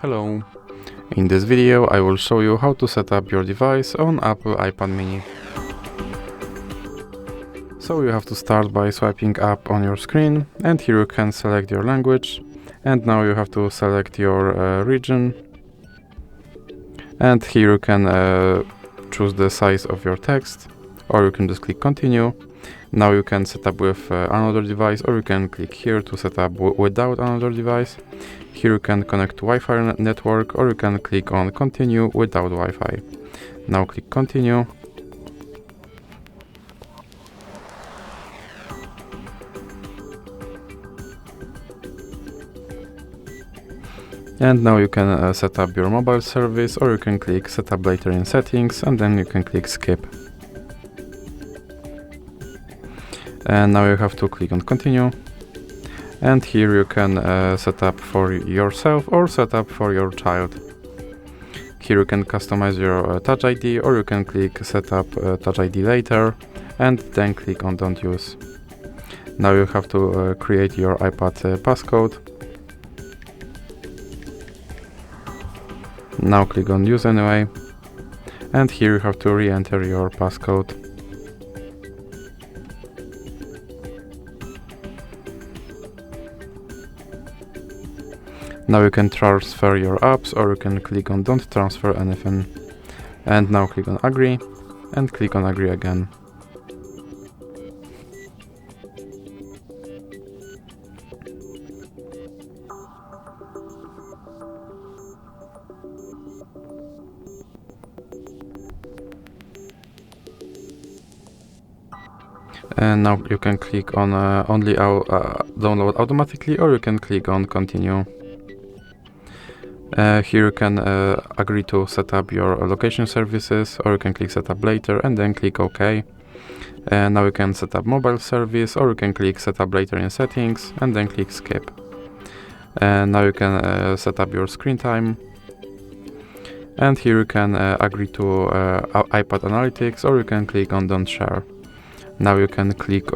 Hello! In this video I will show you how to set up your device on Apple iPad mini. So you have to start by swiping up on your screen, and here you can select your language, and now you have to select your region, and here you can choose the size of your text, or you can just click continue. Now you can set up with another device, or you can click here to set up without another device. Here you can connect to Wi-Fi network, or you can click on continue without Wi-Fi. Now click continue. And now you can set up your mobile service, or you can click set up later in settings, and then you can click skip. And now you have to click on continue. And here you can set up for yourself or set up for your child. Here you can customize your Touch ID, or you can click set up Touch ID later and then click on don't use. Now you have to create your iPad passcode. Now click on use anyway, and here you have to re-enter your passcode. Now you can transfer your apps, or you can click on don't transfer anything. And now click on agree, and click on agree again. And now you can click on only download automatically, or you can click on continue. Here you can agree to set up your location services, or you can click set up later and then click OK. Now you can set up mobile service, or you can click set up later in settings and then click skip. Now you can set up your screen time. And here you can agree to iPad analytics, or you can click on don't share. Now you can click,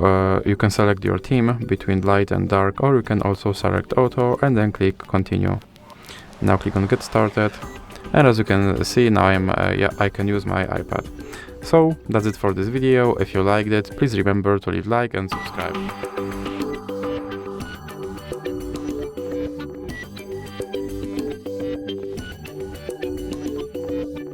you can select your theme between light and dark, or you can also select auto and then click continue. Now click on get started, and as you can see, now I can use my iPad. So that's it for this video. If you liked it, please remember to leave like and subscribe.